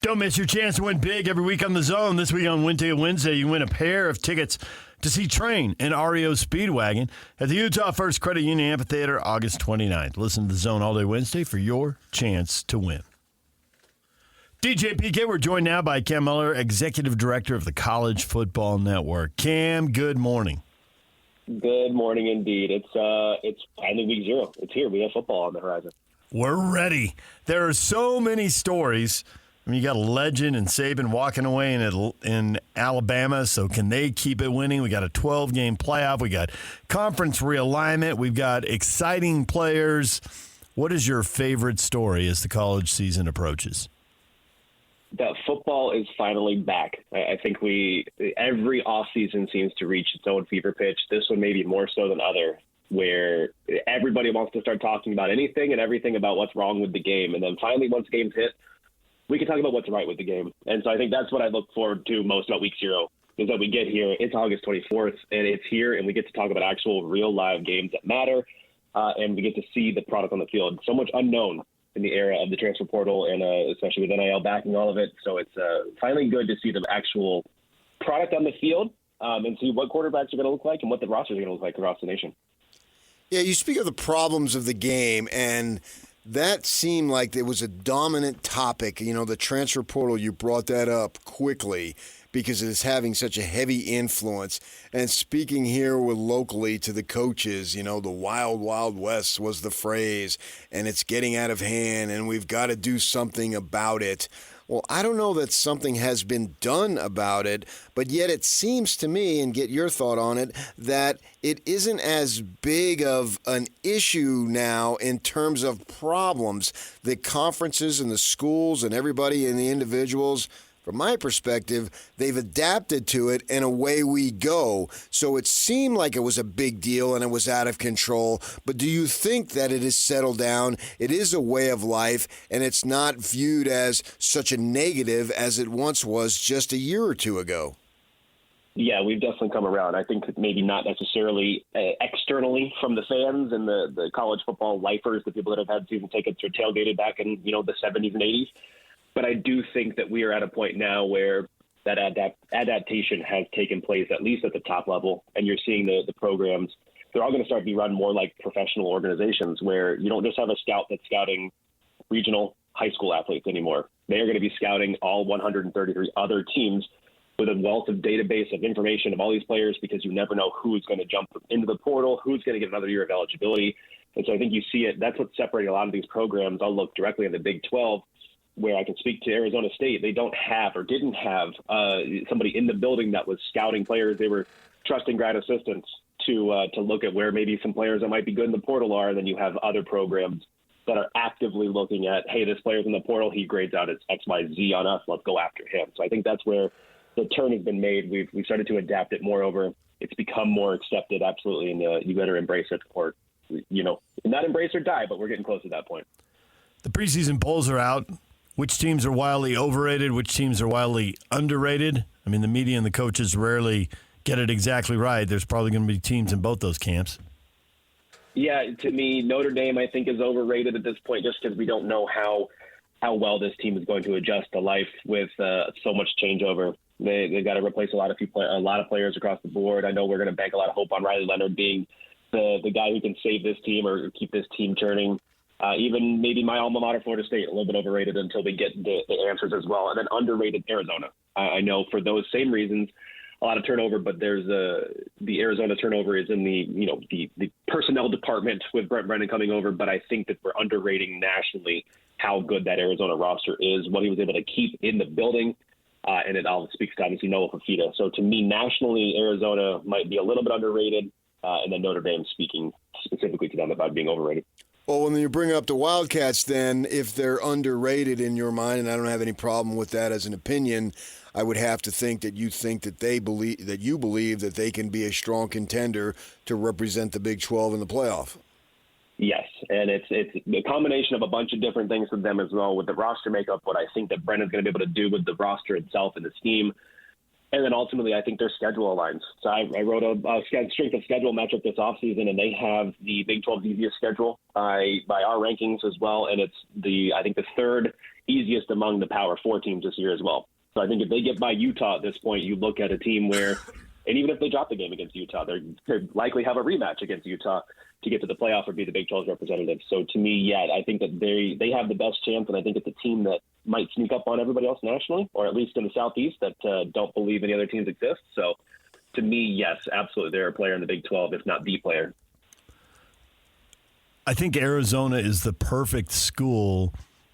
Don't miss your chance to win big every week on The Zone. This week on Wednesday, you win a pair of tickets to see Train and REO Speedwagon at the Utah First Credit Union Amphitheater August 29th. Listen to The Zone all day Wednesday for your chance to win. DJ PK, we're joined now by Cam Mellor, Executive Director of the College Football Network. Cam, good morning. Good morning indeed. It's finally week 0. It's here. We have football on the horizon. We're ready. There are so many stories. I mean, you got a legend and Saban walking away in Alabama, so can they keep it winning? We got a 12-game playoff. We got conference realignment. We've got exciting players. What is your favorite story as the college season approaches? That football is finally back. I think every offseason seems to reach its own fever pitch. This one maybe more so than other, where everybody wants to start talking about anything and everything about what's wrong with the game. And then finally, once games hit, we can talk about what's right with the game. And so I think that's what I look forward to most about week 0, is that we get here. It's August 24th, and it's here, and we get to talk about actual real live games that matter, and we get to see the product on the field. So much unknown in the era of the transfer portal, and especially with NIL backing all of it. So it's finally good to see the actual product on the field and see what quarterbacks are going to look like and what the rosters are going to look like across the nation. Yeah, you speak of the problems of the game, and that seemed like it was a dominant topic. You know, the transfer portal, you brought that up quickly because it is having such a heavy influence. And speaking here with locally to the coaches, you know, the wild, wild west was the phrase, and it's getting out of hand, and we've got to do something about it. Well, I don't know that something has been done about it, but yet it seems to me, and get your thought on it, that it isn't as big of an issue now in terms of problems. The conferences and the schools and everybody and the individuals, from my perspective, they've adapted to it, and away we go. So it seemed like it was a big deal and it was out of control. But do you think that it has settled down? It is a way of life, and it's not viewed as such a negative as it once was just a year or two ago. Yeah, we've definitely come around. I think maybe not necessarily externally from the fans and the college football lifers, the people that have had season tickets or tailgated back in the 70s and 80s. But I do think that we are at a point now where that adaptation has taken place, at least at the top level, and you're seeing the programs. They're all going to start to be run more like professional organizations, where you don't just have a scout that's scouting regional high school athletes anymore. They are going to be scouting all 133 other teams with a wealth of database of information of all these players, because you never know who's going to jump into the portal, who's going to get another year of eligibility. And so I think you see it. That's what's separating a lot of these programs. I'll look directly at the Big 12, where I can speak to Arizona State. They don't have or didn't have somebody in the building that was scouting players. They were trusting grad assistants to look at where maybe some players that might be good in the portal are. And then you have other programs that are actively looking at, hey, this player's in the portal. He grades out as XYZ on us. Let's go after him. So I think that's where the turn has been made. We've started to adapt it more over. It's become more accepted, absolutely, and you better embrace it, or not embrace or die. But we're getting close to that point. The preseason polls are out. Which teams are wildly overrated? Which teams are wildly underrated? I mean, the media and the coaches rarely get it exactly right. There's probably going to be teams in both those camps. Yeah, to me, Notre Dame, I think, is overrated at this point, just because we don't know how well this team is going to adjust to life with so much changeover. They got to replace a lot of players across the board. I know we're going to bank a lot of hope on Riley Leonard being the guy who can save this team or keep this team churning. Even maybe my alma mater, Florida State, a little bit overrated until they get the answers as well. And then underrated Arizona. I know for those same reasons, a lot of turnover, but there's the Arizona turnover is in the personnel department with Brent Brennan coming over. But I think that we're underrating nationally how good that Arizona roster is, what he was able to keep in the building. And it all speaks to, obviously, Noah Fafita. So to me, nationally, Arizona might be a little bit underrated. And then Notre Dame, speaking specifically to them about being overrated. Well, when you bring up the Wildcats, then, if they're underrated in your mind, and I don't have any problem with that as an opinion, I would have to think that you believe that they can be a strong contender to represent the Big 12 in the playoff. Yes, and it's a combination of a bunch of different things for them as well with the roster makeup, what I think that Brennan's going to be able to do with the roster itself and the scheme. And then ultimately, I think their schedule aligns. So I wrote a strength of schedule matchup this offseason, and they have the Big 12's easiest schedule by our rankings as well. And it's I think the third easiest among the Power 4 teams this year as well. So I think if they get by Utah at this point, you look at a team where, and even if they drop the game against Utah, they likely have a rematch against Utah to get to the playoff or be the Big 12's representative. So to me, yeah, I think that they have the best chance, and I think it's a team that might sneak up on everybody else nationally, or at least in the Southeast, that don't believe any other teams exist. So to me, yes, absolutely, they're a player in the Big 12, if not the player. I think Arizona is the perfect school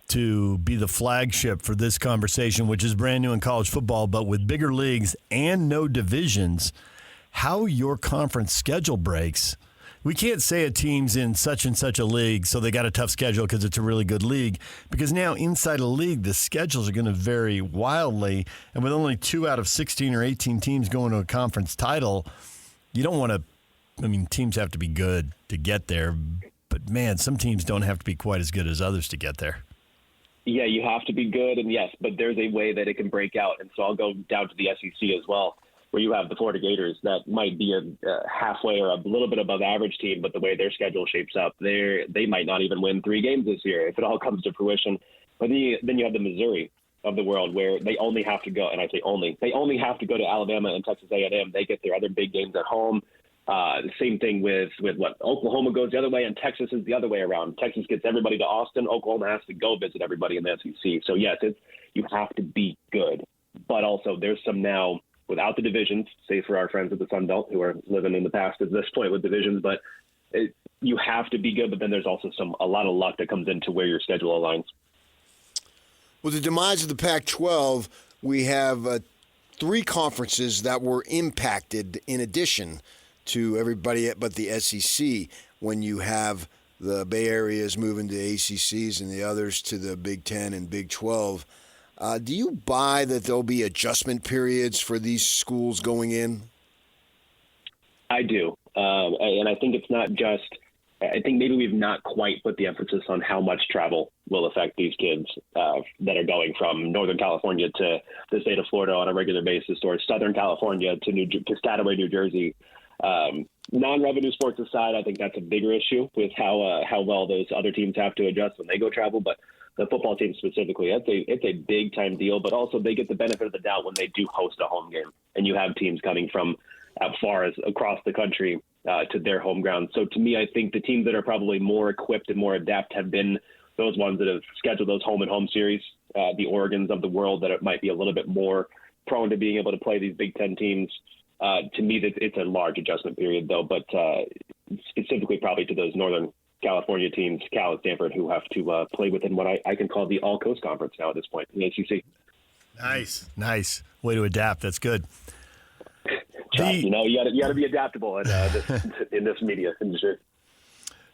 to be the flagship for this conversation, which is brand new in college football, but with bigger leagues and no divisions, how your conference schedule breaks. We can't say a team's in such and such a league, so they got a tough schedule because it's a really good league, because now inside a league, the schedules are going to vary wildly, and with only 2 out of 16 or 18 teams going to a conference title, you don't want to, teams have to be good to get there, but man, some teams don't have to be quite as good as others to get there. Yeah, you have to be good, and yes, but there's a way that it can break out, and so I'll go down to the SEC as well, where you have the Florida Gators that might be a halfway or a little bit above average team, but the way their schedule shapes up, they might not even win 3 games this year if it all comes to fruition. But then you have the Missouri of the world, where they only have to go, and I say only, they only have to go to Alabama and Texas A&M. They get their other big games at home. Same thing with what Oklahoma goes the other way, and Texas is the other way around. Texas gets everybody to Austin. Oklahoma has to go visit everybody in the SEC. So yes, you have to be good, but also there's some now without the divisions, save for our friends at the Sun Belt who are living in the past at this point with divisions. But you have to be good, but then there's also a lot of luck that comes into where your schedule aligns. With the demise of the Pac-12, we have 3 conferences that were impacted in addition to everybody but the SEC, when you have the Bay Areas moving to ACCs and the others to the Big 10 and Big 12. Do you buy that there'll be adjustment periods for these schools going in? I do. And I think it's not just – I think maybe we've not quite put the emphasis on how much travel will affect these kids that are going from Northern California to the state of Florida on a regular basis, or Southern California to Piscataway, New Jersey. Non-revenue sports aside, I think that's a bigger issue with how well those other teams have to adjust when they go travel. But the football team specifically, it's a big time deal. But also they get the benefit of the doubt when they do host a home game, and you have teams coming from as far as across the country to their home ground. So to me, I think the teams that are probably more equipped and more adept have been those ones that have scheduled those home and home series, the Oregons of the world that it might be a little bit more prone to being able to play these Big Ten teams. To me, it's a large adjustment period, though, but specifically probably to those Northern California teams, Cal and Stanford, who have to play within what I can call the All-Coast Conference now at this point in the ACC. Nice. Way to adapt. That's good. You got to be adaptable in this media industry.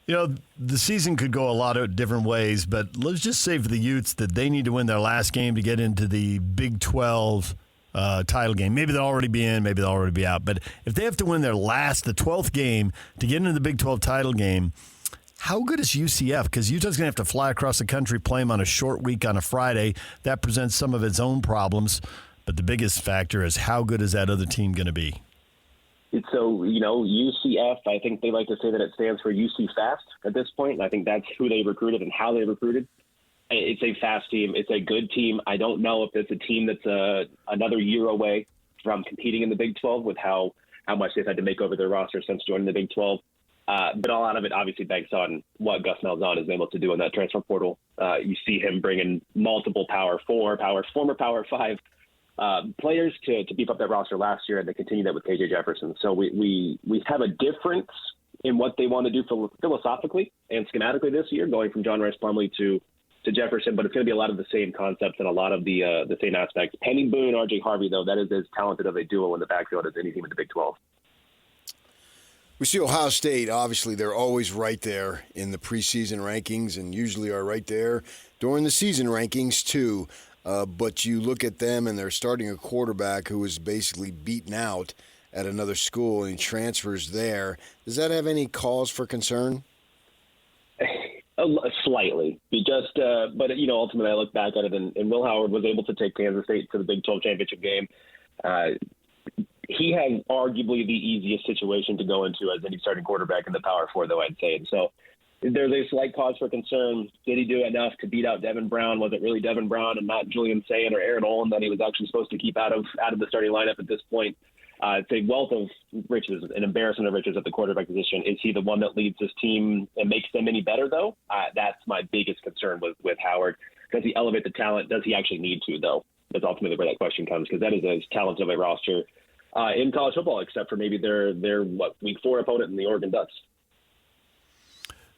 The season could go a lot of different ways, but let's just say for the Utes that they need to win their last game to get into the Big 12 title game. Maybe they'll already be in, maybe they'll already be out. But if they have to win the 12th game to get into the Big 12 title game, how good is UCF? Because Utah's going to have to fly across the country, play them on a short week on a Friday. That presents some of its own problems. But the biggest factor is how good is that other team going to be? So, UCF, I think they like to say that it stands for UC Fast at this point. And I think that's who they recruited and how they recruited. It's a fast team. It's a good team. I don't know if it's a team that's another year away from competing in the Big 12 with how much they've had to make over their roster since joining the Big 12. But all out of it obviously banks on what Gus Malzahn is able to do in that transfer portal. You see him bringing multiple Power 4, former Power 5 players to beef up that roster last year, and they continue that with KJ Jefferson. So we have a difference in what they want to do philosophically and schematically this year, going from John Rice Plumlee to Jefferson, but it's going to be a lot of the same concepts and a lot of the same aspects. Penny Boone, R.J. Harvey, though, that is as talented of a duo in the backfield as any team in the Big 12. We see Ohio State, obviously, they're always right there in the preseason rankings and usually are right there during the season rankings, too. But you look at them and they're starting a quarterback who was basically beaten out at another school and he transfers there. Does that have any cause for concern? Slightly. But ultimately I look back at it, and Will Howard was able to take Kansas State to the Big 12 championship game. He has arguably the easiest situation to go into as any starting quarterback in the Power Four, though, I'd say. And so there's a slight cause for concern. Did he do enough to beat out Devin Brown? Was it really Devin Brown and not Julian Sayin or Aaron Olin that he was actually supposed to keep out of the starting lineup at this point? It's a wealth of riches, an embarrassment of riches at the quarterback position. Is he the one that leads his team and makes them any better, though? That's my biggest concern with Howard. Does he elevate the talent? Does he actually need to, though? That's ultimately where that question comes, because that is as talented of a roster in college football, except for maybe their week 4 opponent in the Oregon Ducks.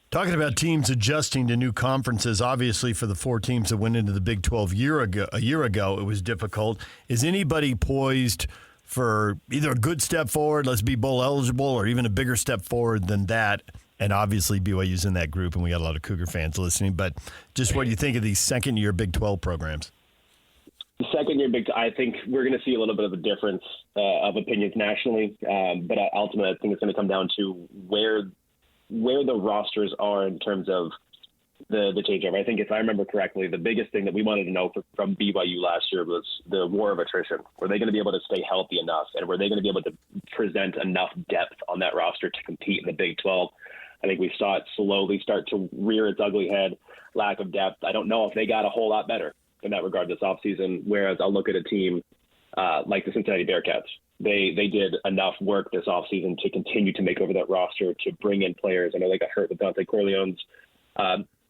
Talking about teams adjusting to new conferences, obviously for the 4 teams that went into the Big 12 a year ago, it was difficult. Is anybody poised for either a good step forward, let's be bowl eligible, or even a bigger step forward than that? And obviously BYU's in that group, and we got a lot of Cougar fans listening. But just what do you think of these second-year Big 12 programs? The second-year I think we're going to see a little bit of a difference of opinions nationally. But ultimately, I think it's going to come down to where the rosters are in terms of the changeover. I think if I remember correctly, the biggest thing that we wanted to know from BYU last year was the war of attrition. Were they going to be able to stay healthy enough, and were they going to be able to present enough depth on that roster to compete in the Big 12? I think we saw it slowly start to rear its ugly head, lack of depth. I don't know if they got a whole lot better in that regard this offseason, whereas I'll look at a team like the Cincinnati Bearcats. They did enough work this offseason to continue to make over that roster, to bring in players. I know they got hurt with Dante Corleone's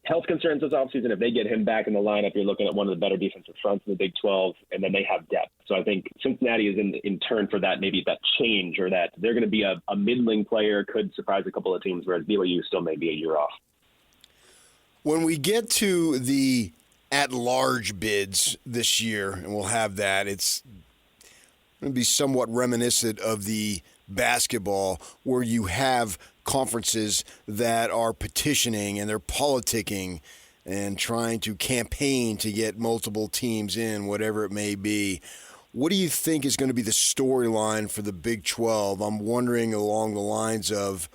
health concerns this offseason. If they get him back in the lineup, you're looking at one of the better defensive fronts in the Big 12, and then they have depth. So I think Cincinnati is in turn for that, maybe that change, or that they're going to be a middling player, could surprise a couple of teams, whereas BYU still may be a year off. When we get to the at-large bids this year, and we'll have that, it's going to be somewhat reminiscent of the basketball, where you have conferences that are petitioning and they're politicking and trying to campaign to get multiple teams in, whatever it may be. What do you think is going to be the storyline for the Big 12? I'm wondering along the lines of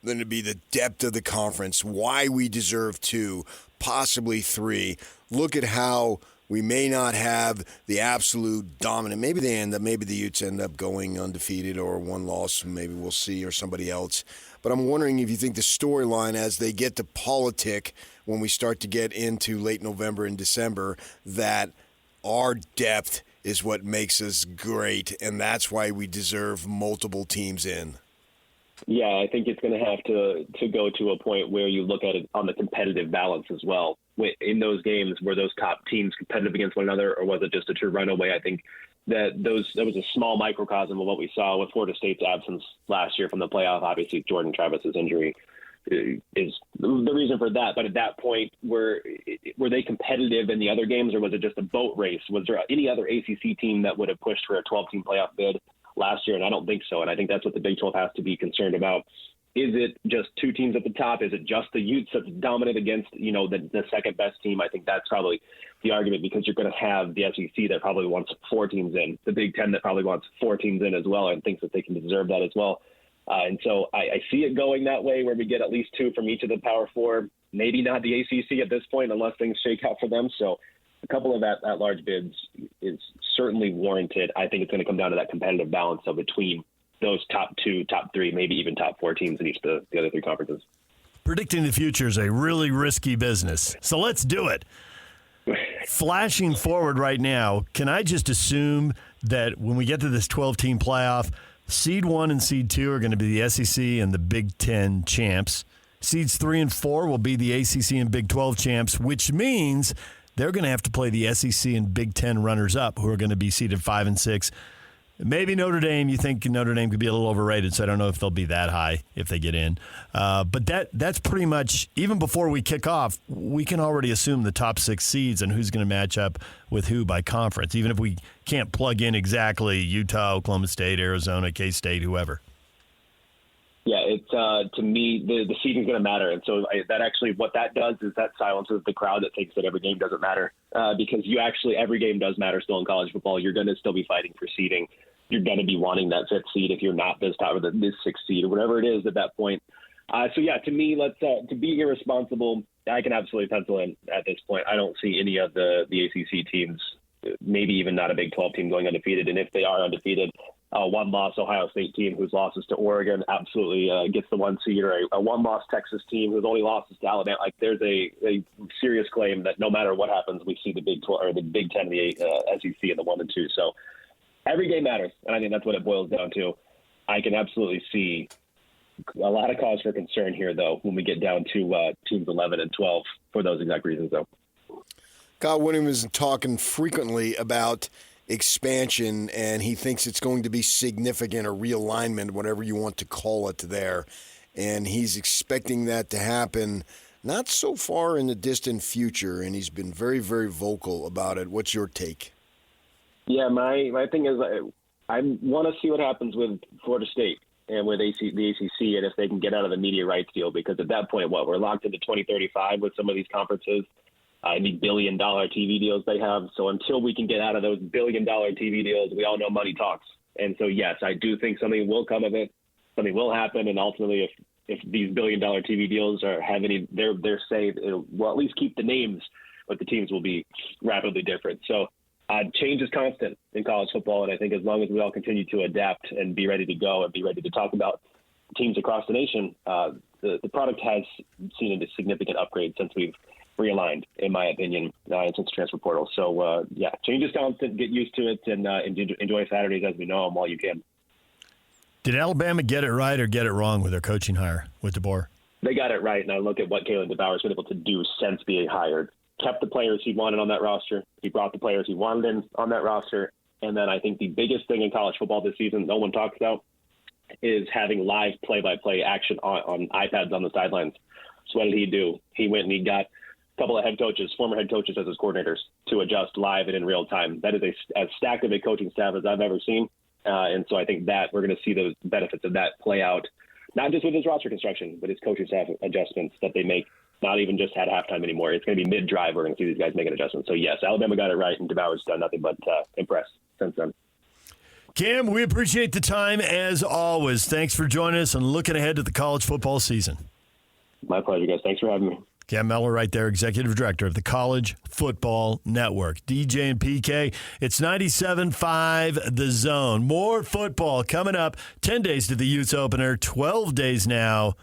going to be the depth of the conference, why we deserve 2, possibly 3. Look at how we may not have the absolute dominant. Maybe the Utes end up going undefeated or 1 loss, maybe we'll see, or somebody else. But I'm wondering if you think the storyline as they get to politic, when we start to get into late November and December, that our depth is what makes us great, and that's why we deserve multiple teams in. Yeah, I think it's going to have to go to a point where you look at it on the competitive balance as well. In those games, were those top teams competitive against one another, or was it just a true runaway? I think that was a small microcosm of what we saw with Florida State's absence last year from the playoff. Obviously, Jordan Travis's injury is the reason for that. But at that point, were they competitive in the other games, or was it just a boat race? Was there any other ACC team that would have pushed for a 12-team playoff bid last year? And I don't think so. And I think that's what the Big 12 has to be concerned about. Is it just 2 teams at the top? Is it just the Utes that's dominant against, the second best team? I think that's probably the argument, because you're going to have the SEC that probably wants 4 teams in, the Big 10 that probably wants 4 teams in as well, and thinks that they can deserve that as well. And so I see it going that way, where we get at least 2 from each of the Power 4, maybe not the ACC at this point, unless things shake out for them. So a couple of at-large bids is certainly warranted. I think it's going to come down to that competitive balance of between those top 2, top 3, maybe even top 4 teams in each of the other 3 conferences. Predicting the future is a really risky business, so let's do it. Flashing forward right now, can I just assume that when we get to this 12-team playoff, Seed 1 and Seed 2 are going to be the SEC and the Big 10 champs. Seeds 3 and 4 will be the ACC and Big 12 champs, which means they're going to have to play the SEC and Big 10 runners-up, who are going to be seeded 5 and 6. Maybe Notre Dame, you think Notre Dame could be a little overrated, so I don't know if they'll be that high if they get in. But that's pretty much, even before we kick off, we can already assume the top 6 seeds and who's going to match up with who by conference, even if we can't plug in exactly Utah, Oklahoma State, Arizona, K-State, whoever. Yeah, it's to me, the seeding's going to matter. And so that actually, what that does is that silences the crowd that thinks that every game doesn't matter, because every game does matter still in college football. You're going to still be fighting for seeding. You're going to be wanting that 5th seed if you're not this top, or this 6th seed, or whatever it is at that point. So yeah, to me, to be irresponsible, I can absolutely pencil in at this point. I don't see any of the ACC teams maybe even not a Big 12 team going undefeated. And if they are undefeated, one-loss Ohio State team whose losses to Oregon absolutely gets the 1 seed, or a one-loss Texas team whose only losses to Alabama. Like, there's a serious claim that no matter what happens, we see the Big 12 or the Big 10, the SEC in the 1 and 2. So every game matters, and I think that's what it boils down to. I can absolutely see a lot of cause for concern here, though, when we get down to teams 11 and 12 for those exact reasons, though. Kyle Whittingham is talking frequently about expansion, and he thinks it's going to be significant, or realignment, whatever you want to call it there. And he's expecting that to happen not so far in the distant future, and he's been very, very vocal about it. What's your take? Yeah, my thing is I want to see what happens with Florida State and with the ACC, and if they can get out of the media rights deal, because at that point, we're locked into 2035 with some of these conferences. Any billion-dollar TV deals they have. So until we can get out of those billion-dollar TV deals, we all know money talks. And so, yes, I do think something will come of it. Something will happen. And ultimately, if these billion-dollar TV deals have any, their say, we'll at least keep the names, but the teams will be rapidly different. So change is constant in college football. And I think as long as we all continue to adapt and be ready to go and be ready to talk about teams across the nation, the product has seen a significant upgrade since we've realigned, in my opinion, since the transfer portal. So, change is constant. Get used to it, and enjoy Saturdays as we know them while you can. Did Alabama get it right or get it wrong with their coaching hire with DeBoer? They got it right, and I look at what Kalen DeBoer's been able to do since being hired. Kept the players he wanted on that roster. He brought the players he wanted in on that roster. And then I think the biggest thing in college football this season no one talks about is having live play-by-play action on iPads on the sidelines. So what did he do? He went and he got couple of head coaches, former head coaches as his coordinators, to adjust live and in real time. That is as stacked of a coaching staff as I've ever seen. And so I think that we're going to see the benefits of that play out, not just with his roster construction, but his coaching staff adjustments that they make, not even just at halftime anymore. It's going to be mid-drive. We're going to see these guys making adjustments. So, yes, Alabama got it right, and DeBoer's done nothing but impress since then. Cam, we appreciate the time as always. Thanks for joining us and looking ahead to the college football season. My pleasure, guys. Thanks for having me. Cam Mellor right there, Executive Director of the College Football Network. DJ and PK, it's 97.5 The Zone. More football coming up. 10 days to the Utes opener, 12 days now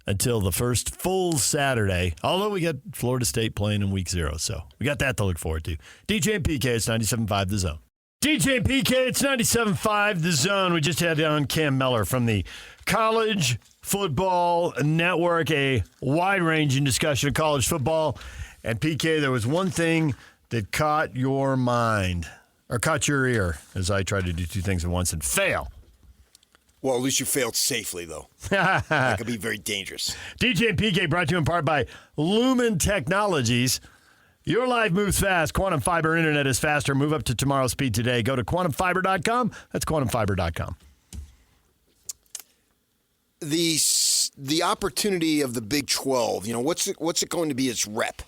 until the first full Saturday. Although we got Florida State playing in week 0, so we got that to look forward to. DJ and PK, it's 97.5 The Zone. DJ and PK, it's 97.5 The Zone. We just had on Cam Mellor from the College Football Network, a wide-ranging discussion of college football. And PK, there was one thing that caught your mind, or caught your ear, as I tried to do two things at once and fail. Well, at least you failed safely, though. That could be very dangerous. DJ and PK brought to you in part by Lumen Technologies. Your life moves fast. Quantum Fiber Internet is faster. Move up to tomorrow's speed today. Go to quantumfiber.com. That's quantumfiber.com. The opportunity of the Big 12, what's it going to be its rep?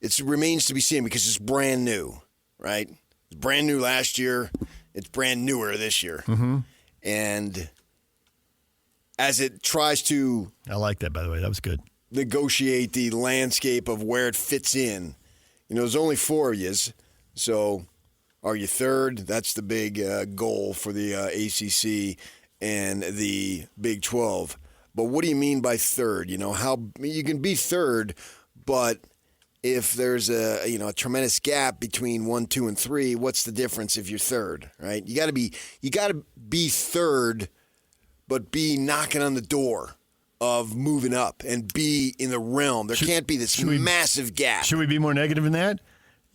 It remains to be seen because it's brand new, right? It's brand new last year. It's brand newer this year. Mm-hmm. And as it tries to... I like that, by the way. That was good. Negotiate the landscape of where it fits in. There's only 4 of you, so are you third? That's the big goal for the ACC and the Big 12. But what do you mean by third? How you can be third, but if there's a tremendous gap between 1, 2, and 3, what's the difference if you're third, right? You got to be third, but be knocking on the door of moving up and be in the realm. There can't be this massive gap. Should we be more negative than that?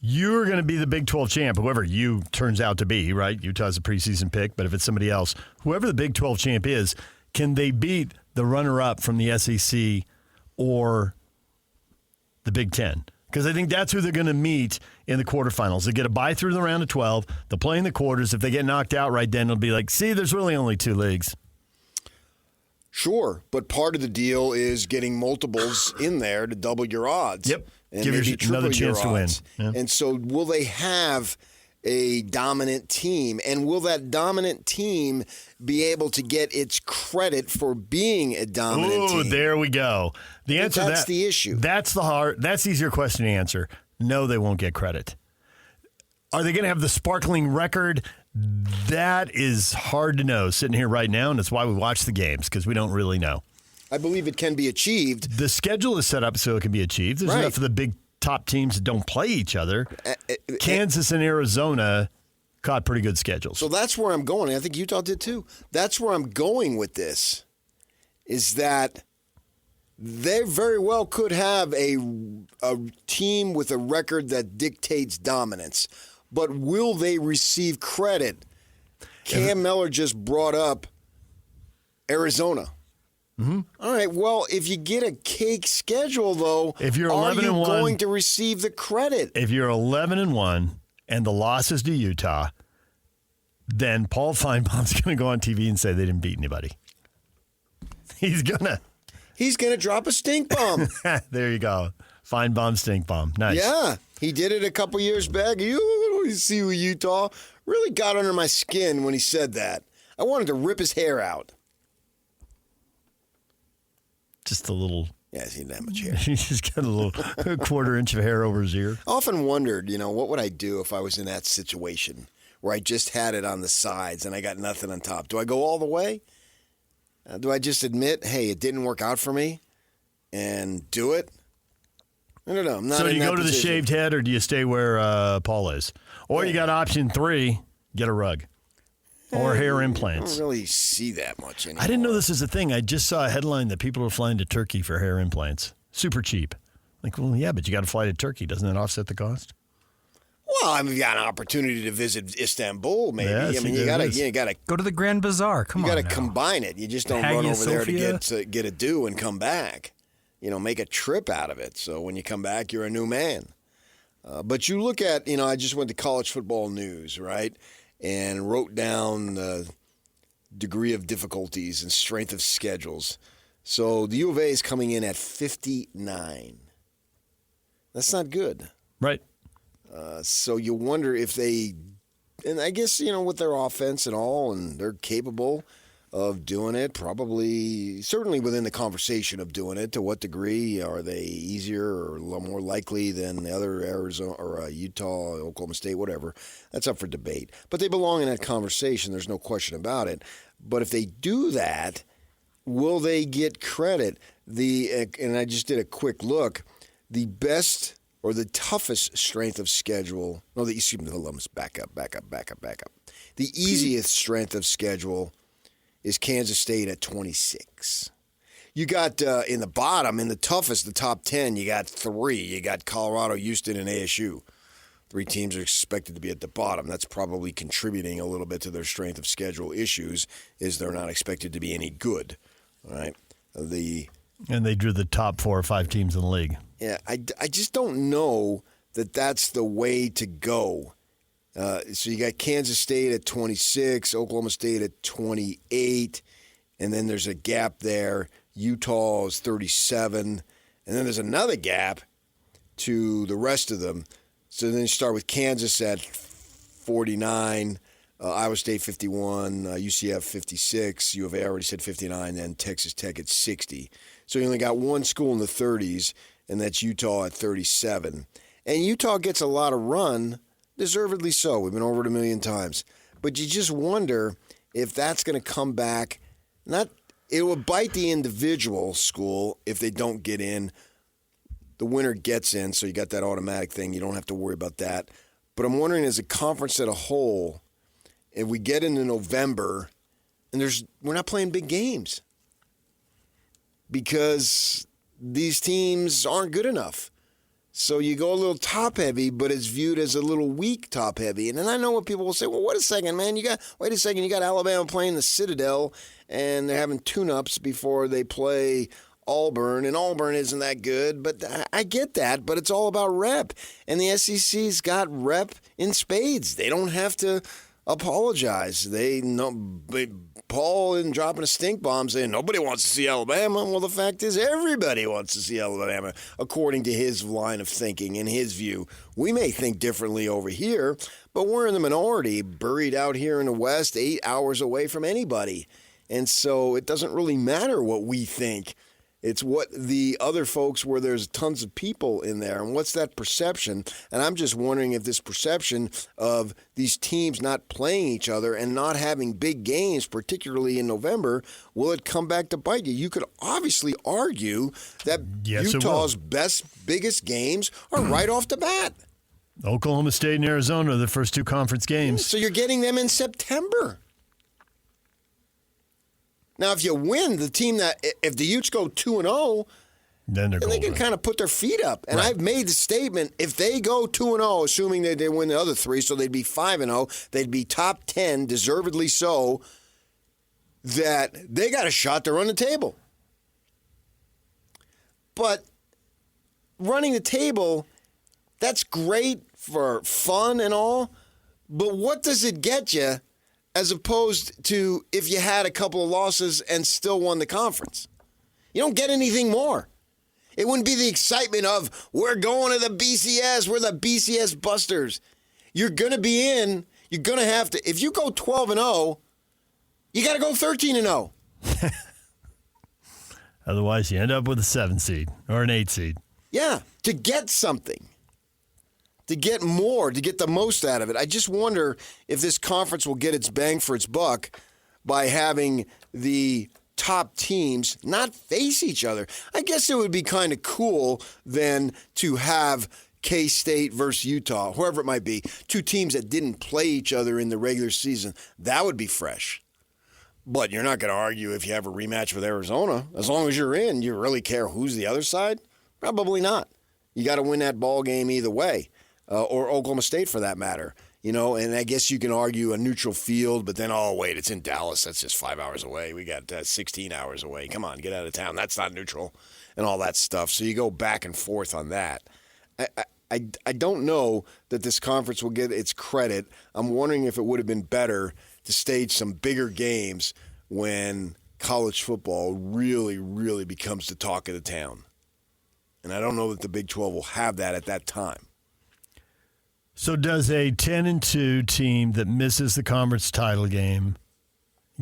You're going to be the Big 12 champ, whoever you turns out to be, right? Utah's a preseason pick, but if it's somebody else, whoever the Big 12 champ is, can they beat the runner-up from the SEC or the Big 10? Because I think that's who they're going to meet in the quarterfinals. They get a bye through the round of 12. They'll play in the quarters. If they get knocked out right then, it'll be like, see, there's really only 2 leagues. Sure, but part of the deal is getting multiples in there to double your odds. Yep. And give you another chance to win. Yeah. And so will they have a dominant team? And will that dominant team be able to get its credit for being a dominant team? There we go. The answer that's the issue. That's the easier question to answer. No, they won't get credit. Are they going to have the sparkling record? That is hard to know sitting here right now, and that's why we watch the games, because we don't really know. I believe it can be achieved. The schedule is set up so it can be achieved. There's enough of the big top teams that don't play each other. Kansas and Arizona caught pretty good schedules. So that's where I'm going. I think Utah did too. That's where I'm going with this, is that they very well could have a team with a record that dictates dominance. But will they receive credit? Cam Mellor just brought up Arizona. Mm-hmm. All right. Well, if you get a cake schedule, though, if you're are 11 you and 1, going to receive the credit? If you're 11-1 and the loss is to Utah, then Paul Feinbaum's going to go on TV and say they didn't beat anybody. He's gonna drop a stink bomb. There you go. Feinbaum stink bomb. Nice. Yeah, he did it a couple years back. You see Utah really got under my skin when he said that. I wanted to rip his hair out. Just a little. Yeah, he didn't have much hair. He's just got a quarter inch of hair over his ear. I often wondered, what would I do if I was in that situation where I just had it on the sides and I got nothing on top? Do I go all the way? Do I just admit, hey, it didn't work out for me and do it? I don't know. I'm not so in you that go to the position. shaved head, or do you stay where Paul is? Or you got option 3, get a rug. Or hair implants. I don't really see that much anymore. I didn't know this is a thing. I just saw a headline that people are flying to Turkey for hair implants. Super cheap. Like, well, yeah, but you got to fly to Turkey. Doesn't that offset the cost? Well, I mean, you got an opportunity to visit Istanbul, maybe. Yeah, I mean, you got to go to the Grand Bazaar. Come on, you got to combine it. You just don't run over there to get a do and come back. Make a trip out of it. So when you come back, you're a new man. But you look at, I just went to College Football News, right, and wrote down the degree of difficulties and strength of schedules. So the U of A is coming in at 59. That's not good. Right. So you wonder if they, and I guess, with their offense and all, and they're capable of doing it, certainly within the conversation of doing it. To what degree are they easier or a little more likely than the other Arizona or Utah, Oklahoma State, whatever? That's up for debate. But they belong in that conversation. There's no question about it. But if they do that, will they get credit? And I just did a quick look. The best or the toughest strength of schedule. No, excuse me, let's back up. The easiest strength of schedule is Kansas State at 26. You got in the bottom, in the toughest, the top 10, you got 3. You got Colorado, Houston, and ASU. 3 teams are expected to be at the bottom. That's probably contributing a little bit to their strength of schedule issues, is they're not expected to be any good. All right. And they drew the top 4 or 5 teams in the league. Yeah, I just don't know that that's the way to go. So you got Kansas State at 26, Oklahoma State at 28, and then there's a gap there. Utah is 37, and then there's another gap to the rest of them. So then you start with Kansas at 49, Iowa State 51, UCF 56, U of A I already said 59, and Texas Tech at 60. So you only got one school in the 30s, and that's Utah at 37. And Utah gets a lot of run, deservedly so. We've been over it a million times. But you just wonder if that's going to come back. It will bite the individual school if they don't get in. The winner gets in, so you got that automatic thing. You don't have to worry about that. But I'm wondering, as a conference as a whole, if we get into November, and we're not playing big games because these teams aren't good enough. So you go a little top-heavy, but it's viewed as a little weak top-heavy. And then I know what people will say, well, wait a second, man. You got Alabama playing the Citadel, and they're having tune-ups before they play Auburn, and Auburn isn't that good. But I get that, but it's all about rep. And the SEC's got rep in spades. They don't have to apologize. They know Paul isn't dropping a stink bomb saying nobody wants to see Alabama. Well, the fact is everybody wants to see Alabama, according to his line of thinking and his view. We may think differently over here, but we're in the minority, buried out here in the West, 8 hours away from anybody. And so it doesn't really matter what we think. It's what the other folks where there's tons of people in there. And what's that perception? And I'm just wondering if this perception of these teams not playing each other and not having big games, particularly in November, will it come back to bite you? You could obviously argue that Utah's biggest games are right off the bat. Oklahoma State and Arizona are the first two conference games. So you're getting them in September. Now, if you win, if the Utes go 2-0, then they can kind of put their feet up. And I've made the statement, if they go 2-0, assuming that they win the other three, so they'd be 5-0, they'd be top 10, deservedly so, that they got a shot to run the table. But running the table, that's great for fun and all, but what does it get you as opposed to if you had a couple of losses and still won the conference? You don't get anything more. It wouldn't be the excitement of, we're going to the BCS, we're the BCS Busters. You're going to be in, you're going to have to, if you go 12-0, you got to go 13-0. Otherwise, you end up with a 7 seed or an 8 seed. Yeah, to get something. To get more, to get the most out of it. I just wonder if this conference will get its bang for its buck by having the top teams not face each other. I guess it would be kind of cool then to have K-State versus Utah, whoever it might be, two teams that didn't play each other in the regular season. That would be fresh. But you're not going to argue if you have a rematch with Arizona. As long as you're in, you really care who's the other side? Probably not. You got to win that ball game either way. Or Oklahoma State for that matter, and I guess you can argue a neutral field, but then, oh, wait, it's in Dallas. That's just 5 hours away. We got 16 hours away. Come on, get out of town. That's not neutral and all that stuff. So you go back and forth on that. I don't know that this conference will get its credit. I'm wondering if it would have been better to stage some bigger games when college football really, really becomes the talk of the town. And I don't know that the Big 12 will have that at that time. So does a 10-2 team that misses the conference title game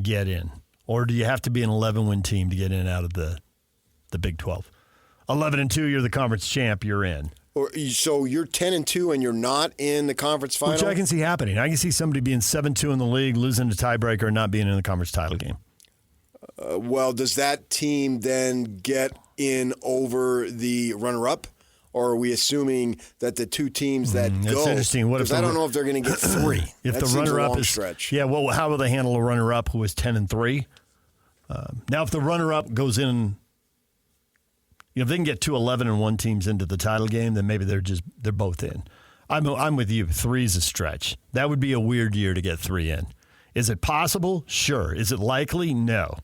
get in? Or do you have to be an 11-win team to get in out of the Big 12? 11-2, you're the conference champ, you're in. So you're 10-2 and you're not in the conference final? Which I can see happening. I can see somebody being 7-2 in the league, losing a tiebreaker, and not being in the conference title game. Well, does that team then get in over the runner-up? Or are we assuming that the two teams that go? That's interesting. What if I don't know if they're going to get three. If that the runner-up is stretch. Yeah. Well, how will they handle a runner-up who is 10-3? Now, if the runner-up goes in, if they can get two 11-1 teams into the title game, then maybe they're both in. I'm with you. 3 is a stretch. That would be a weird year to get 3 in. Is it possible? Sure. Is it likely? No.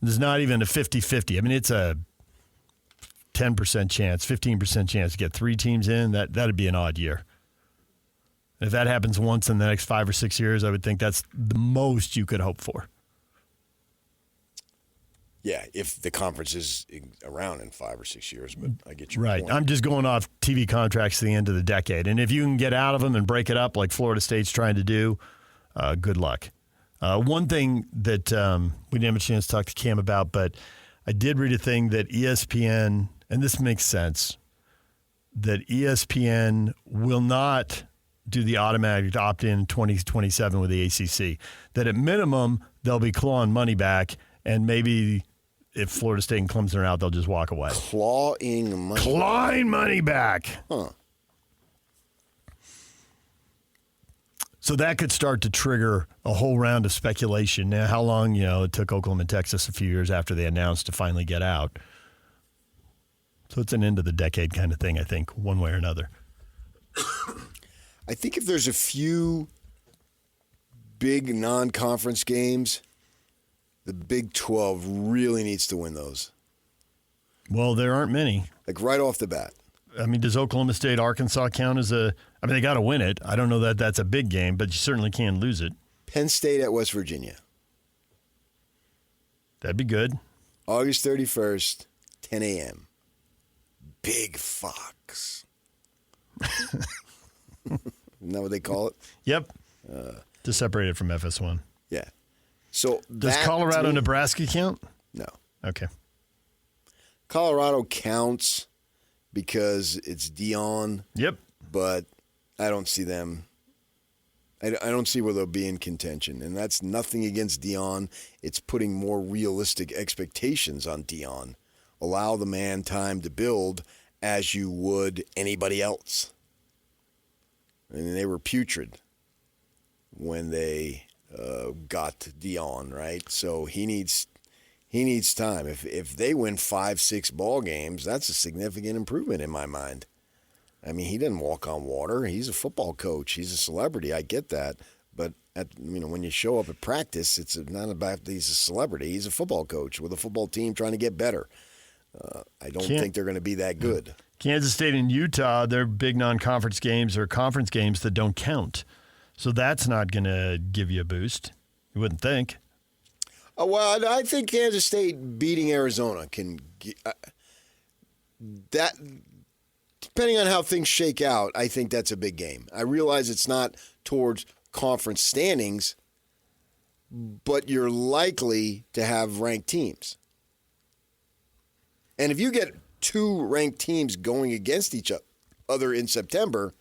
There's not even a 50-50. I mean, it's a 10% chance, 15% chance to get 3 teams in. That'd be an odd year. If that happens once in the next 5 or 6 years, I would think that's the most you could hope for. Yeah, if the conference is around in 5 or 6 years, but I get your right. point. I'm just going off TV contracts to the end of the decade. And if you can get out of them and break it up like Florida State's trying to do, good luck. One thing that we didn't have a chance to talk to Cam about, but I did read a thing that ESPN, and this makes sense, that ESPN will not do the automatic opt-in 2027 with the ACC. That at minimum, they'll be clawing money back, and maybe if Florida State and Clemson are out, they'll just walk away. Clawing money back. Huh. So that could start to trigger a whole round of speculation. Now, how long, it took Oklahoma and Texas a few years after they announced to finally get out. So it's an end of the decade kind of thing, I think, one way or another. I think if there's a few big non-conference games, the Big 12 really needs to win those. Well, there aren't many. Like right off the bat. I mean, does Oklahoma State, Arkansas count as they got to win it. I don't know that that's a big game, but you certainly can lose it. Penn State at West Virginia. That'd be good. August 31st, 10 a.m. Big Fox. Isn't that what they call it? Yep. To separate it from FS1. Yeah. So does Colorado, Nebraska count? No. Okay. Colorado counts because it's Dion. Yep. But I don't see them. I don't see where they'll be in contention. And that's nothing against Dion. It's putting more realistic expectations on Dion. Allow the man time to build as you would anybody else. And they were putrid when they got Dion, right? So he needs time. If they win 5-6 ball games, that's a significant improvement in my mind. I mean, he didn't walk on water. He's a football coach. He's a celebrity. I get that. But when you show up at practice, it's not about he's a celebrity. He's a football coach with a football team trying to get better. I don't think they're going to be that good. Kansas State and Utah, they're big non-conference games or conference games that don't count. So that's not going to give you a boost. You wouldn't think. Well, I think Kansas State beating Arizona can that. Depending on how things shake out, I think that's a big game. I realize it's not towards conference standings, but you're likely to have ranked teams. And if you get 2 ranked teams going against each other in September,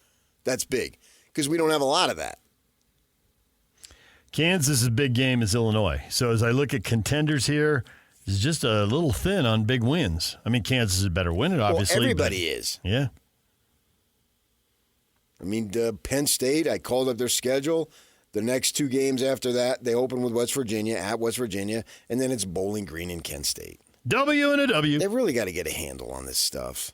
that's big because we don't have a lot of that. Kansas' big game is Illinois. So as I look at contenders here, it's just a little thin on big wins. I mean, Kansas is better win it, obviously. Well, everybody is. Yeah. I mean, Penn State, I called up their schedule. The next 2 games after that, they open with West Virginia, at West Virginia, and then it's Bowling Green and Kent State. W and a W. They've really got to get a handle on this stuff.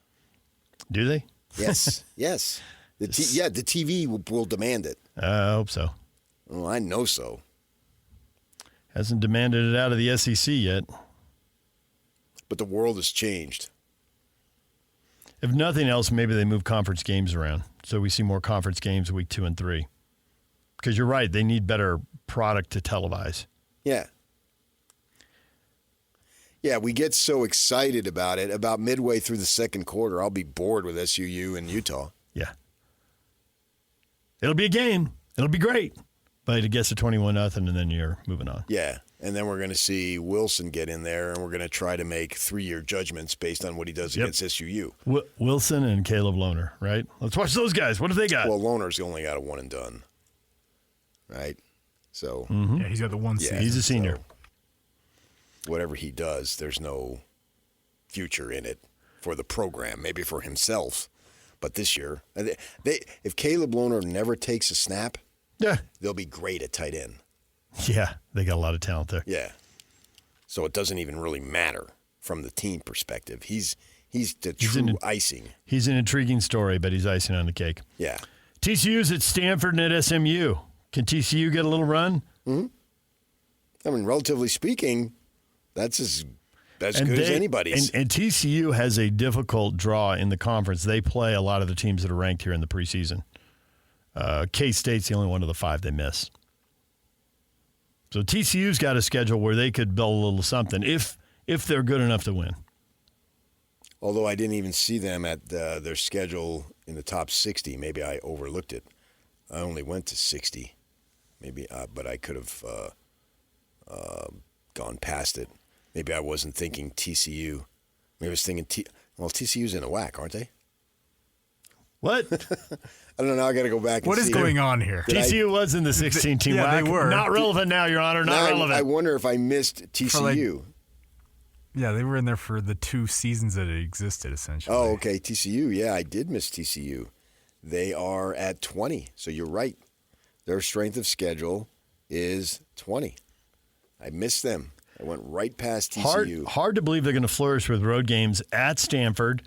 Do they? Yes, yes. The TV will demand it. I hope so. Oh, I know so. Hasn't demanded it out of the SEC yet. But the world has changed. If nothing else, maybe they move conference games around. So we see more conference games week 2 and 3. Because you're right, they need better product to televise. Yeah. Yeah, we get so excited about it. About midway through the second quarter, I'll be bored with SUU and Utah. Yeah. It'll be a game. It'll be great. But it gets to 21-0, and then you're moving on. Yeah, and then we're going to see Wilson get in there, and we're going to try to make 3-year judgments based on what he does against SUU. Wilson and Caleb Lohner, right? Let's watch those guys. What have they got? Well, Lohner's only got a one and done, right? So Yeah, he's got the one season. He's a senior. So whatever he does, there's no future in it for the program, maybe for himself. But this year, if Caleb Lohner never takes a snap, Yeah. they'll be great at tight end. Yeah, they got a lot of talent there. Yeah. So it doesn't even really matter from the team perspective. He's the true icing. He's an intriguing story, but he's icing on the cake. Yeah. TCU's at Stanford and at SMU. Can TCU get a little run? Mm-hmm. I mean, relatively speaking, that's as good as anybody's. And TCU has a difficult draw in the conference. They play a lot of the teams that are ranked here in the preseason. K-State's the only one of the 5 they miss. So TCU's got a schedule where they could build a little something if they're good enough to win. Although I didn't even see them at their schedule in the top 60. Maybe I overlooked it. I only went to 60. Maybe, but I could have gone past it. Maybe I wasn't thinking TCU. Maybe I was thinking TCU's in the WAC, aren't they? What? I don't know. Now I got to go back and What see. is going on here? TCU was in the 16-team Yeah, WAC. they were. Not relevant now, Your Honor. Not relevant. I wonder if I missed TCU. Yeah, they were in there for the 2 seasons that it existed, essentially. Oh, okay. TCU. Yeah, I did miss TCU. They are at 20. So you're right. Their strength of schedule is 20. I missed them. I went right past TCU. Hard to believe they're going to flourish with road games at Stanford,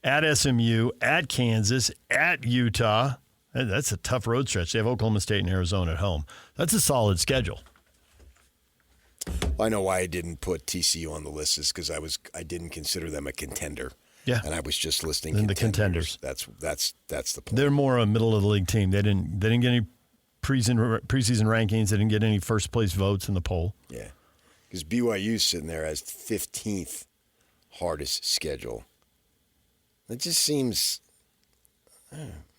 at SMU, at Kansas, at Utah. That's a tough road stretch. They have Oklahoma State and Arizona at home. That's a solid schedule. I know why I didn't put TCU on the list is because I didn't consider them a contender. Yeah. And I was just listing And the contenders. contenders. That's the point. They're more a middle of the league team. They didn't get any preseason rankings. They didn't get any first place votes in the poll. Yeah. Because BYU's sitting there as 15th hardest schedule. It just seems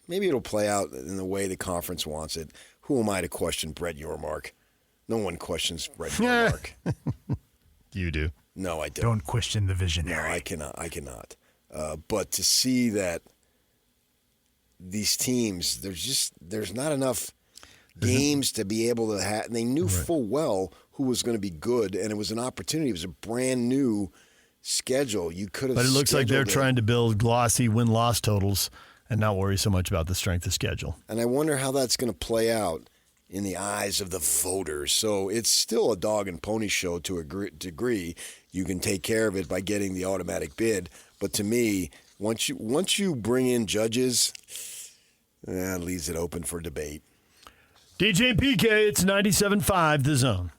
maybe it'll play out in the way the conference wants it. Who am I to question Brett Yormark? No one questions Brett Yormark. You do. No, I don't. Don't question the No, visionary. I cannot. But to see that these teams, there's not enough games to be able to have. And they knew full well who was going to be good, and it was an opportunity. It was a brand new schedule. You could have. But it looks like they're scheduled it. trying to build glossy win-loss totals and not worry so much about the strength of schedule. And I wonder how that's going to play out in the eyes of the voters. So it's still a dog and pony show to a degree. You can take care of it by getting the automatic bid. But to me, once you bring in judges, it leaves it open for debate. DJ and PK, it's 97.5 The Zone.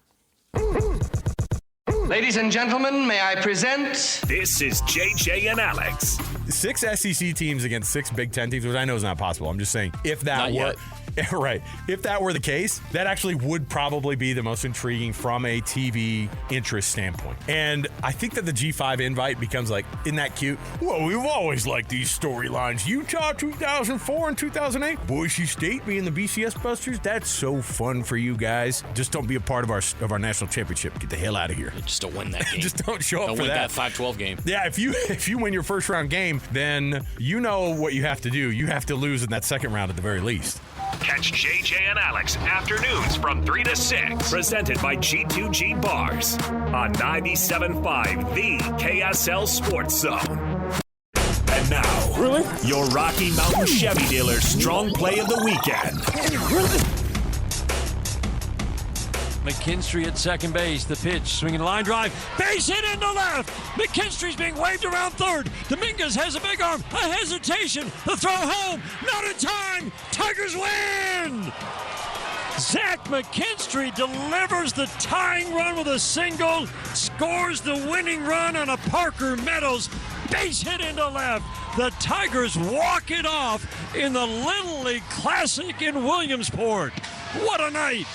Ladies and gentlemen, may I present? This is JJ and Alex. 6 SEC teams against 6 Big Ten teams, which I know is not possible. I'm just saying, if that were right, if that were the case, that actually would probably be the most intriguing from a TV interest standpoint. And I think that the G5 invite becomes like, isn't that cute? Well, we've always liked these storylines. Utah 2004 and 2008, Boise State being the BCS Busters. That's so fun for you guys. Just don't be a part of our national championship. Get the hell out of here. Just don't win that game. Just don't show up don't for win that. that 5-12 game. Yeah, if you win your first round game, then you know what you have to do. You have to lose in that second round at the very least. Catch JJ and Alex afternoons from 3 to 6. Presented by G2G Bars on 97.5, the KSL Sports Zone. And now, your Rocky Mountain Chevy dealer strong play of the weekend. McKinstry at second base. The pitch, swinging line drive. Base hit into left. McKinstry's being waved around third. Dominguez has a big arm. A hesitation. The throw home. Not in time. Tigers win. Zach McKinstry delivers the tying run with a single. Scores the winning run on a Parker Meadows base hit into left. The Tigers walk it off in the Little League Classic in Williamsport. What a night.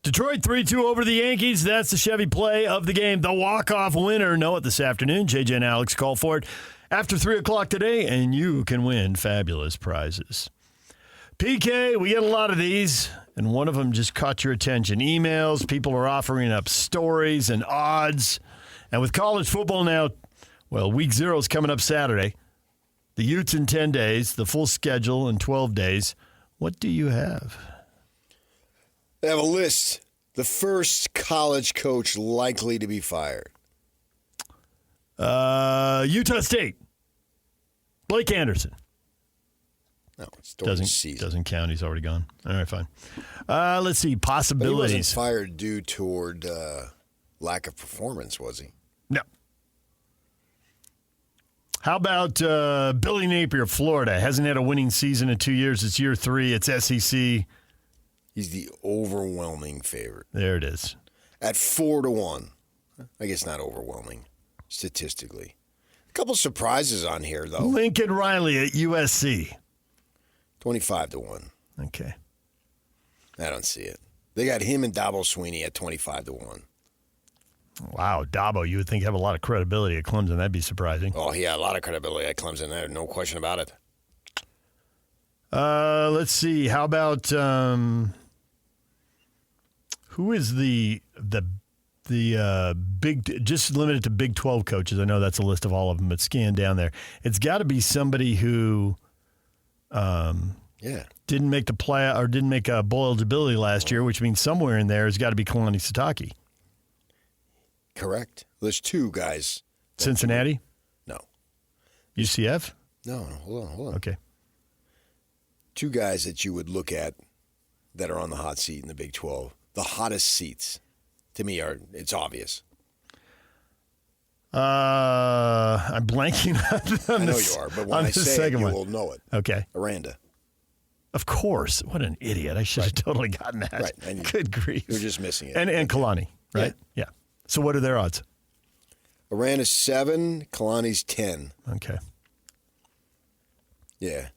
Detroit 3-2 over the Yankees. That's the Chevy play of the game. The walk-off winner. Know it this afternoon. JJ and Alex call for it after 3 o'clock today, and you can win fabulous prizes. PK, we get a lot of these, and one of them just caught your attention. Emails, people are offering up stories and odds. And with college football now, well, week 0 is coming up Saturday. The Utes in 10 days, the full schedule in 12 days. What do you have? They have a list. The first college coach likely to be fired. Utah State. Blake Anderson. No, it's during the season. Doesn't count. He's already gone. All right, fine. Let's see. But he Possibilities. wasn't fired due toward lack of performance, was he? No. How about Billy Napier, Florida? Hasn't had a winning season in 2 years. It's year 3. It's SEC. He's the overwhelming favorite. There it is. At 4-1. I guess not overwhelming, statistically. A couple surprises on here, though. Lincoln Riley at USC. 25-1. Okay. I don't see it. They got him and Dabo Sweeney at 25-1. Wow, Dabo, you would think have a lot of credibility at Clemson. That'd be surprising. Oh, yeah, a lot of credibility at Clemson there. No question about it. Let's see. How about who is the big, just limited to Big 12 coaches? I know that's a list of all of them, but scan down there. It's got to be somebody who didn't make the play or didn't make a bowl eligibility last year, which means somewhere in there has got to be Kalani Sitake. Correct. There's 2 guys. Cincinnati? No. UCF? No, hold on. Okay. 2 guys that you would look at that are on the hot seat in the Big 12. The hottest seats, to me, it's obvious. I'm blanking on I know this, you are, but when I the say it, second you one. will know it. Okay. Aranda. Of course. What an idiot. I should have totally gotten that. Right. And Good grief. You're just missing it. And Kalani, right? Yeah. So what are their odds? Aranda's 7, Kalani's 10. Okay. Yeah.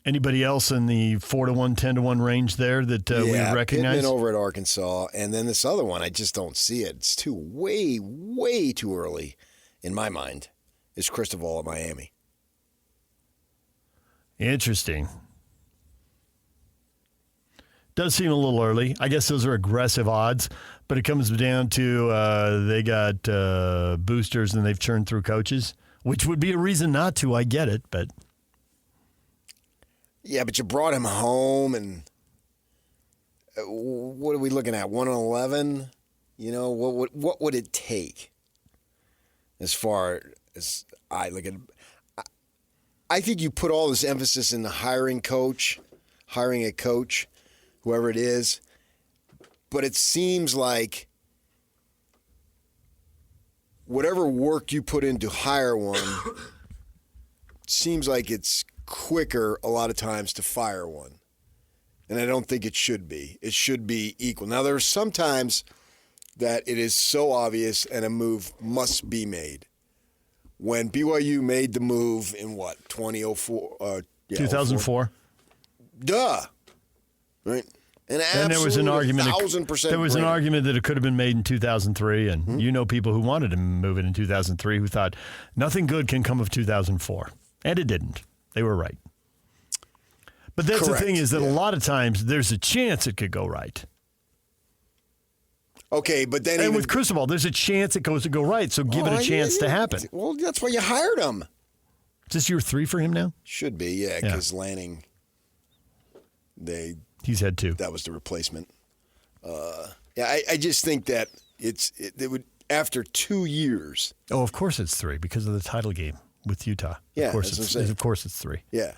Anybody else in the 4-1, 10-1 range there that we recognize? Pittman over at Arkansas, and then this other one, I just don't see it. It's way too early, in my mind. Is Cristobal at Miami? Interesting. Does seem a little early. I guess those are aggressive odds, but it comes down to they got boosters and they've churned through coaches, which would be a reason not to. I get it, but. Yeah, but you brought him home, and what are we looking at? 1-11? You know, what would it take as far as I look at it? I think you put all this emphasis in the hiring a coach, whoever it is, but it seems like whatever work you put in to hire one seems like it's quicker a lot of times to fire one. And I don't think it should be. It should be equal. Now, there are some times that it is so obvious and a move must be made. When BYU made the move in 2004? 2004. Duh. Right? And there was an argument. 1,000% there was an argument that it could have been made in 2003, and you know people who wanted to move it in 2003 who thought nothing good can come of 2004, and it didn't. They were right. But that's Correct. The thing is that a lot of times there's a chance it could go right. Okay, but then and with Cristobal, there's a chance it goes to go right, so give it a chance to happen. Well, that's why you hired him. Is this year 3 for him now? Should be, yeah, because Lanning, he's had 2. That was the replacement. I just think that it would after 2 years. Oh, of course it's 3 because of the title game with Utah. Yeah, of course it's 3. Yeah.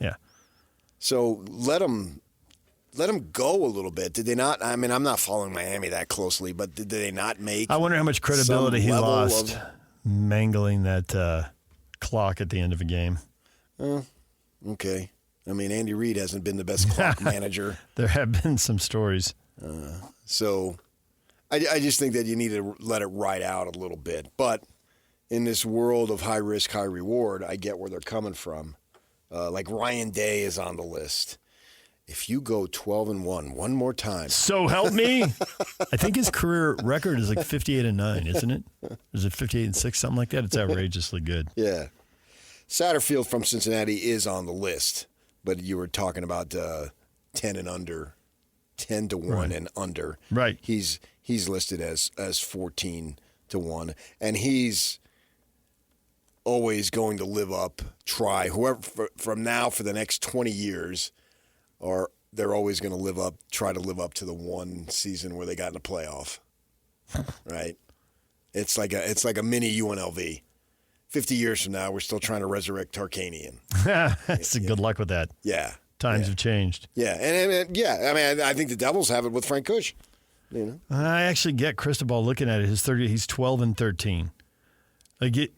So let them go a little bit. Did they not? I mean, I'm not following Miami that closely, but did they not make? I wonder how much credibility he lost mangling that clock at the end of a game. Okay. I mean, Andy Reid hasn't been the best clock manager. There have been some stories. So I just think that you need to let it ride out a little bit. But in this world of high risk, high reward, I get where they're coming from. Like Ryan Day is on the list. If you go 12-1 one more time. So help me. I think his career record is like 58-9, isn't it? Is it 58-6, something like that? It's outrageously good. Yeah. Satterfield from Cincinnati is on the list, but you were talking about 10 and under, 10-1 and under. Right. He's listed as 14-1, and he's always going to live up, try. Whoever from now for the next 20 years, or they're always going to try to live up to the one season where they got in the playoff. Right? It's like a mini UNLV. 50 years from now, we're still trying to resurrect Tarkanian. So good luck with that. Yeah. Times have changed. Yeah. And I think the Devils have it with Frank Kush. You know? I actually get Cristobal looking at it. He's 12-13. Like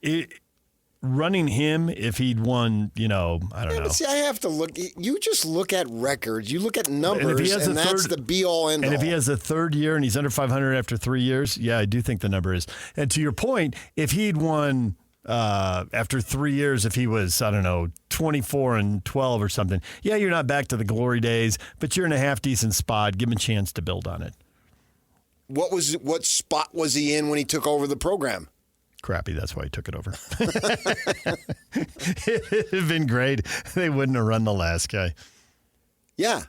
running him, if he'd won, I don't know. But see, I have to look. You just look at records. You look at numbers, and that's the be-all, end-all. And if he has a third year and he's under 500 after 3 years, yeah, I do think the number is. And to your point, if he'd won after 3 years, if he was, 24-12 or something, yeah, you're not back to the glory days, but you're in a half-decent spot. Give him a chance to build on it. What spot was he in when he took over the program? Crappy. That's why he took it over. It'd have been great. They wouldn't have run the last guy. Yeah.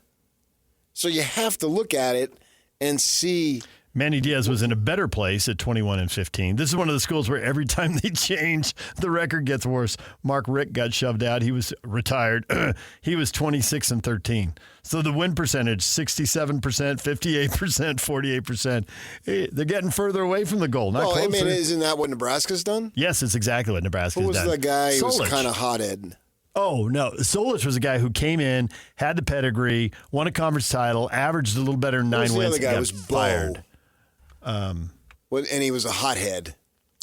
So you have to look at it and see. Manny Diaz was in a better place at 21-15. This is one of the schools where every time they change, the record gets worse. Mark Richt got shoved out. He was retired. He was 26-13. So the win percentage, 67%, 58%, 48%. They're getting further away from the goal, not closer. I mean, isn't that what Nebraska's done? Yes, it's exactly what Nebraska's done. Who was the guy who was Solich. kind of hothead? Oh, no. Solich was a guy who came in, had the pedigree, won a conference title, averaged a little better than 9 wins. The other guy and was fired. And he was a hothead.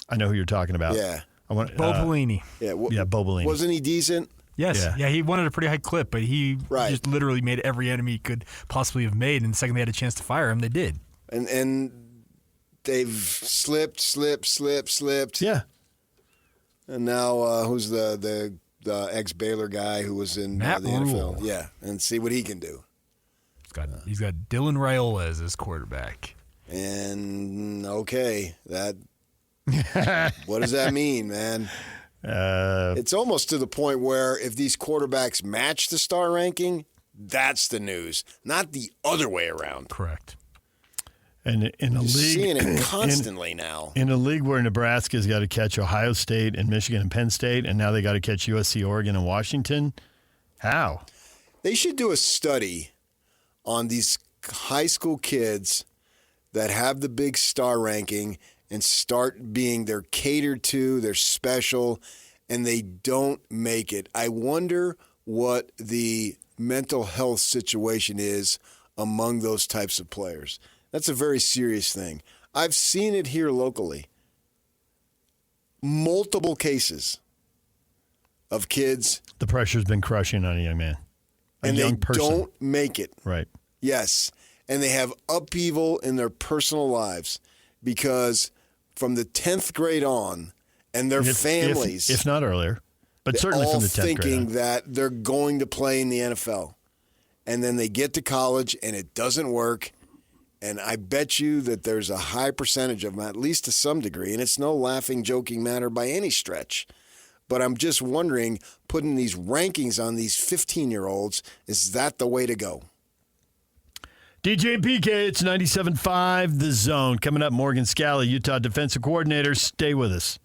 I know who you're talking about. Yeah. Bo Pelini. Yeah, Bo Pelini. Wasn't he decent? Yes. Yeah, he won at a pretty high clip, but he just literally made every enemy he could possibly have made. And the second they had a chance to fire him, they did. And they've slipped. Yeah. And now who's the ex-Baylor guy who was in the Rule. NFL? Yeah, and see what he can do. He's got Dylan Raiola as his quarterback. And okay, what does that mean, man? It's almost to the point where if these quarterbacks match the star ranking, That's the news, not the other way around. Correct. And in a league, seeing it constantly now. In a league where Nebraska's got to catch Ohio State and Michigan and Penn State, and now they got to catch USC, Oregon, and Washington. How? They should do a study on these high school kids that have the big star ranking and start being, they're catered to, they're special, and they don't make it. I wonder what the mental health situation is among those types of players. That's a very serious thing. I've seen it here locally. Multiple cases of kids. The pressure's been crushing on a young man. And young they person. don't make it. Right. Yes. And they have upheaval in their personal lives because from the 10th grade on, and their families. If not earlier, but certainly from the 10th grade on. Thinking that they're going to play in the NFL. And then they get to college and it doesn't work. And I bet you that there's a high percentage of them, at least to some degree, and it's no laughing, joking matter by any stretch. But I'm just wondering, putting these rankings on these 15-year-olds, is that the way to go? DJ and PK, it's 97.5 The Zone. Coming up, Morgan Scalley, Utah defensive coordinator. Stay with us.